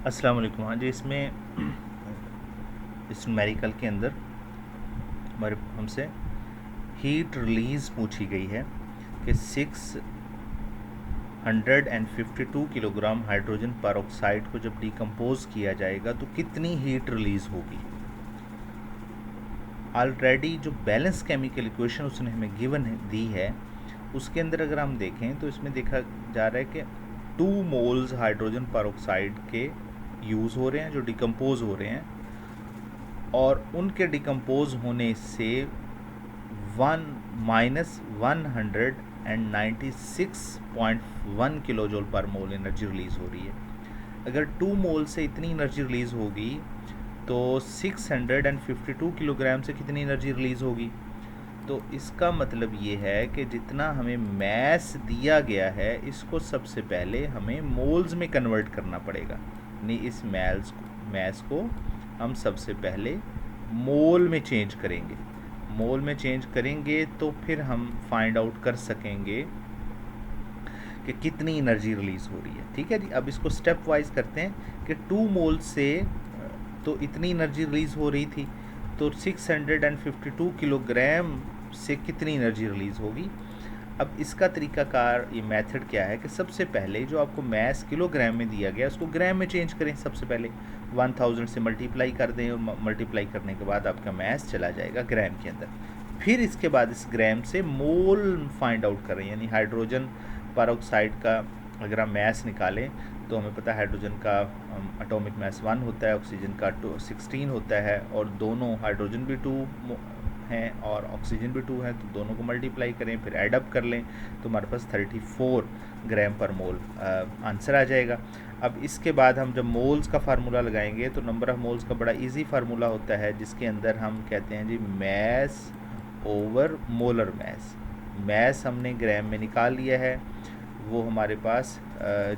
अस्सलाम वालेकुम। हाँ जी, इसमें इस न्यूमेरिकल के अंदर हमारे हमसे हीट रिलीज़ पूछी गई है कि 652 किलोग्राम हाइड्रोजन परऑक्साइड को जब डिकम्पोज किया जाएगा तो कितनी हीट रिलीज़ होगी। ऑलरेडी जो बैलेंस केमिकल इक्वेशन उसने हमें गिवन दी है उसके अंदर अगर हम देखें तो इसमें देखा जा रहा है कि 2 मोल्स हाइड्रोजन परऑक्साइड के यूज़ हो रहे हैं जो डिकम्पोज हो रहे हैं, और उनके डिकम्पोज होने से 196.1 किलो जूल पर मोल एनर्जी रिलीज़ हो रही है। अगर 2 मोल से इतनी एनर्जी रिलीज़ होगी तो 652 किलोग्राम से कितनी एनर्जी रिलीज़ होगी। तो इसका मतलब ये है कि जितना हमें मैस दिया गया है इसको सबसे पहले हमें मोल्स में कन्वर्ट करना पड़ेगा, यानी इस मैस को हम सबसे पहले मोल में चेंज करेंगे। मोल में चेंज करेंगे तो फिर हम फाइंड आउट कर सकेंगे कि कितनी एनर्जी रिलीज़ हो रही है। ठीक है जी, अब इसको स्टेप वाइज करते हैं कि 2 मोल से तो इतनी एनर्जी रिलीज़ हो रही थी, तो 652 किलोग्राम से कितनी एनर्जी रिलीज़ होगी। अब इसका तरीकाकार, ये मेथड क्या है कि सबसे पहले जो आपको मैस किलोग्राम में दिया गया उसको ग्राम में चेंज करें। सबसे पहले 1000 से मल्टीप्लाई कर दें और मल्टीप्लाई करने के बाद आपका मैस चला जाएगा ग्राम के अंदर। फिर इसके बाद इस ग्राम से मोल फाइंड आउट करें, यानी हाइड्रोजन परऑक्साइड का अगर हम मैस निकालें तो हमें पता है हाइड्रोजन का एटॉमिक मैस 1 होता है, ऑक्सीजन का 16 होता है, और दोनों हाइड्रोजन भी 2 हैं और ऑक्सीजन भी 2 है, तो दोनों को मल्टीप्लाई करें फिर ऐड अप कर लें तो हमारे पास 34 ग्राम पर मोल आंसर आ जाएगा। अब इसके बाद हम जब मोल्स का फार्मूला लगाएंगे तो नंबर ऑफ मोल्स का बड़ा इजी फार्मूला होता है जिसके अंदर हम कहते हैं जी mass over molar mass. Mass हमने ग्राम में निकाल लिया है, वो हमारे पास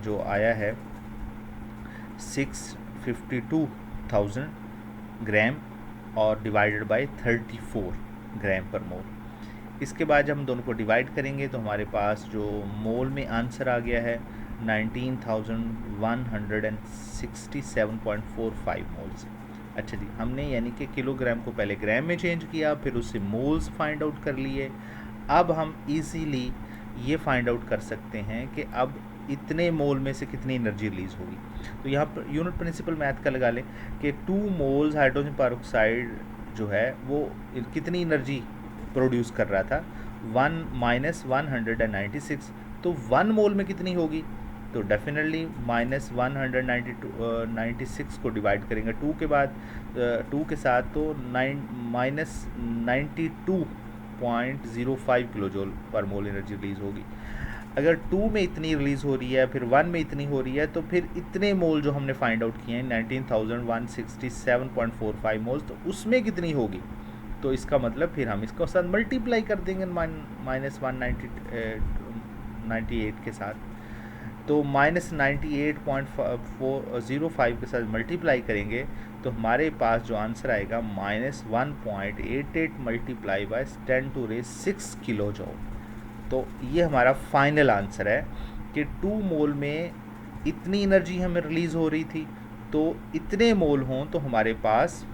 जो आया है 652,000 ग्राम और डिवाइडेड बाय 34 ग्राम पर मोल। इसके बाद जब हम दोनों को डिवाइड करेंगे तो हमारे पास जो मोल में आंसर आ गया है 19,167.45 मोल्स। अच्छा जी, हमने यानी कि किलोग्राम को पहले ग्राम में चेंज किया, फिर उससे मोल्स फाइंड आउट कर लिए। अब हम इजीली ये फाइंड आउट कर सकते हैं कि अब इतने मोल में से कितनी एनर्जी रिलीज़ होगी। तो यहाँ पर यूनिट प्रिंसिपल मैथ का लगा लें कि 2 मोल्स हाइड्रोजन परऑक्साइड जो है वो कितनी एनर्जी प्रोड्यूस कर रहा था, 1 माइनस 196, तो 1 मोल में कितनी होगी, तो डेफिनेटली माइनस 196 को डिवाइड करेंगे 2 के बाद 2 के साथ, तो माइनस 92.05 किलो जूल पर मोल एनर्जी रिलीज़ होगी। अगर 2 में इतनी रिलीज़ हो रही है फिर 1 में इतनी हो रही है तो फिर इतने मोल जो हमने फाइंड आउट किए हैं 19,167.45 मोल्स, तो उसमें कितनी होगी। तो इसका मतलब फिर हम इसको साथ मल्टीप्लाई कर देंगे माइनस 198 के साथ, तो माइनस 98.405 के साथ मल्टीप्लाई करेंगे तो हमारे पास जो आंसर आएगा -1.88 मल्टीप्लाई बाय 10⁶ किलो जूल। तो ये हमारा फाइनल आंसर है कि 2 मोल में इतनी एनर्जी हमें रिलीज़ हो रही थी, तो इतने मोल हों तो हमारे पास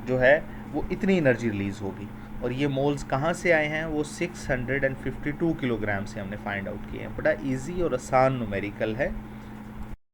जो है वो इतनी एनर्जी रिलीज़ होगी। और ये मोल्स कहाँ से आए हैं, वो 652 किलोग्राम से हमने फाइंड आउट किए हैं। बड़ा इजी और आसान न्यूमेरिकल है।